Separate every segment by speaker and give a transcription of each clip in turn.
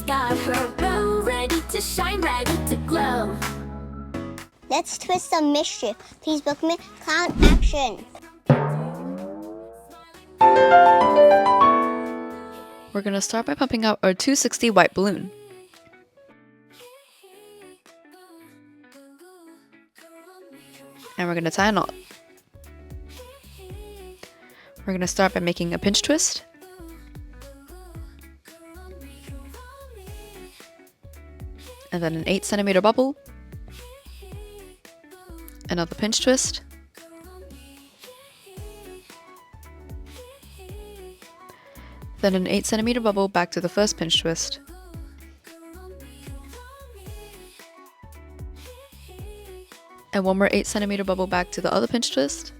Speaker 1: got her bow, ready to shine, ready to glow.
Speaker 2: Let's twist some mischief. Please book me clown action.
Speaker 3: We're going to start by pumping out our 260 white balloon. And we're going to tie a knot. We're going to start by making a pinch twist. And then an 8cm bubble. Another pinch twist. Then an 8cm bubble back to the first pinch twist. And one more 8cm bubble back to the other pinch twist.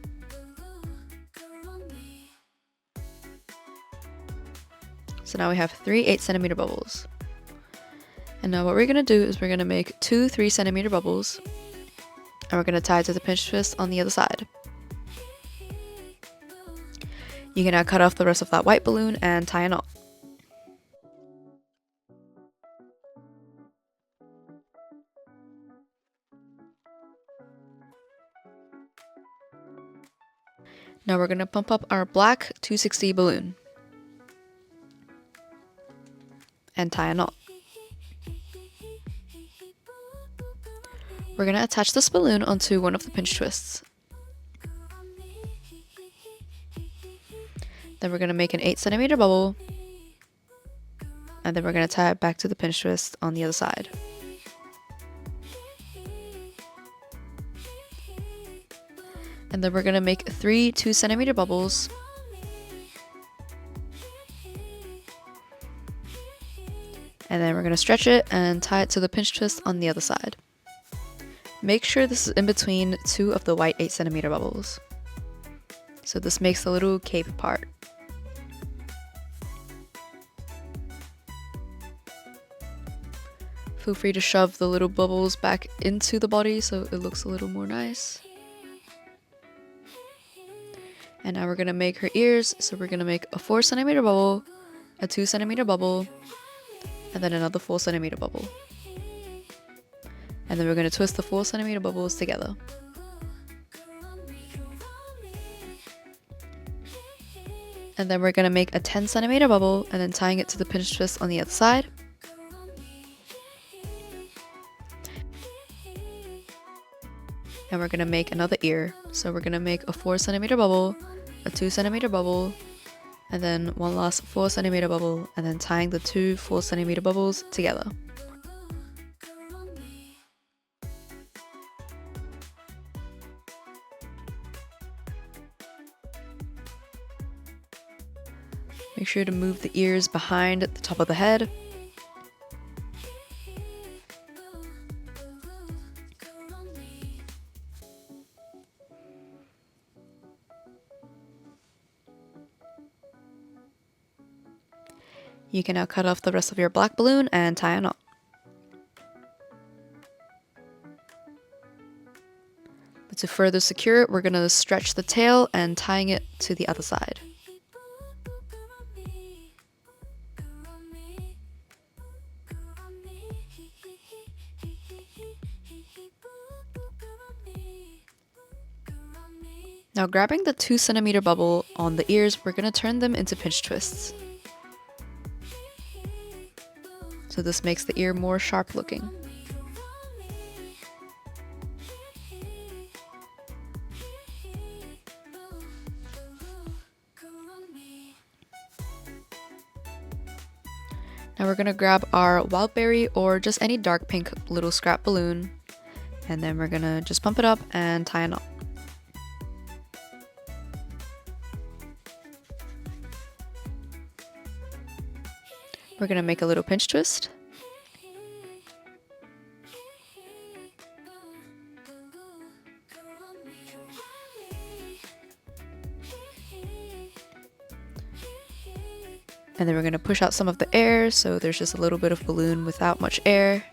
Speaker 3: So now we have 3 8cm bubbles. And now what we're going to do is we're going to make 2 3cm bubbles. And we're going to tie it to the pinch twist on the other side. You can now cut off the rest of that white balloon and tie a knot. Now we're going to pump up our black 260 balloon and tie a knot. We're going to attach this balloon onto one of the pinch twists. Then we're going to make an 8cm bubble, and then we're going to tie it back to the pinch twist on the other side. And then we're going to make 3 2cm bubbles. And then we're going to stretch it and tie it to the pinch twist on the other side. Make sure this is in between 2 of the white 8cm bubbles. So this makes a little cape part. Feel free to shove the little bubbles back into the body so it looks a little more nice. And now we're going to make her ears, so we're going to make a 4cm bubble, a 2cm bubble, and then another 4cm bubble. And then we're going to twist the 4cm bubbles together. And then we're going to make a 10cm bubble and then tying it to the pinch twist on the other side. And we're going to make another ear. So we're going to make a 4cm bubble, a 2cm bubble, and then one last 4cm bubble, and then tying the 2 4cm bubbles together. Make sure to move the ears behind the top of the head. You can now cut off the rest of your black balloon and tie a knot. But to further secure it, we're going to stretch the tail and tying it to the other side. Now grabbing the 2cm bubble on the ears, we're going to turn them into pinch twists. So this makes the ear more sharp looking. Now we're going to grab our wild berry or just any dark pink little scrap balloon, and then we're going to just pump it up and tie a knot. We're going to make a little pinch twist. And then we're going to push out some of the air, so there's just a little bit of balloon without much air.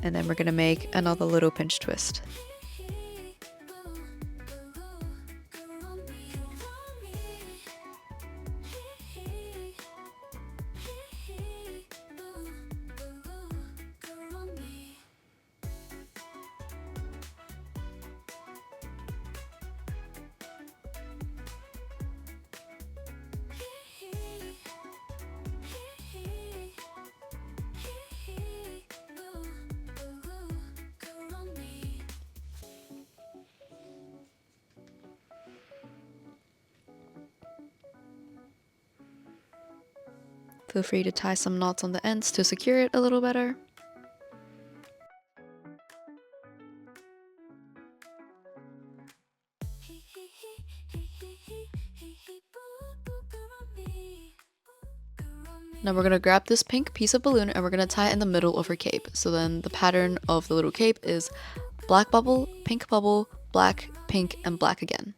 Speaker 3: And then we're going to make another little pinch twist. Feel free to tie some knots on the ends to secure it a little better. Now we're going to grab this pink piece of balloon and we're going to tie it in the middle of her cape. So then the pattern of the little cape is black bubble, black, pink, and black again.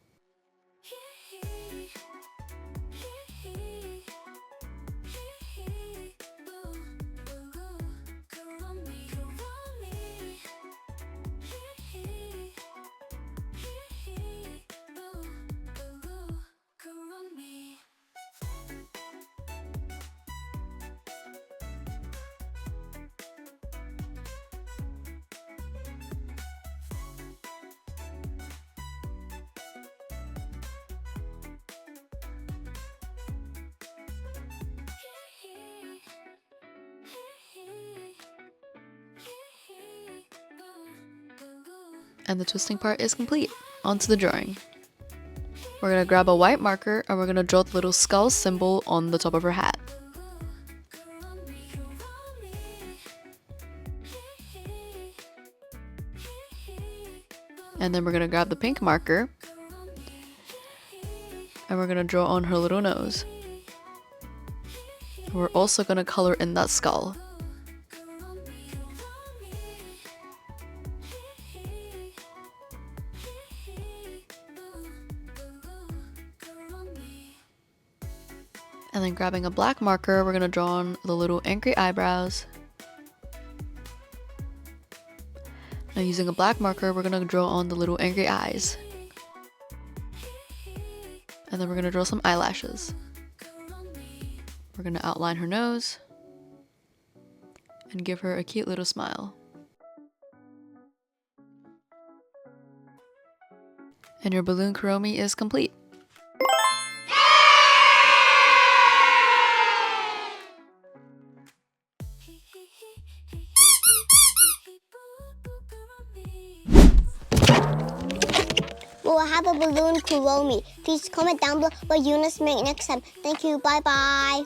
Speaker 3: And the twisting part is complete. Onto the drawing. We're going to grab a white marker and we're going to draw the little skull symbol on the top of her hat. And then we're going to grab the pink marker and we're going to draw on her little nose. We're also going to color in that skull. And then grabbing a black marker, we're going to draw on the little angry eyebrows. Now using a black marker, we're going to draw on the little angry eyes. And then we're going to draw some eyelashes. We're going to outline her nose and give her a cute little smile. And your Balloon Kuromi is complete.
Speaker 2: We'll have a Balloon Kuromi. Please comment down below what units make next time. Thank you. Bye bye.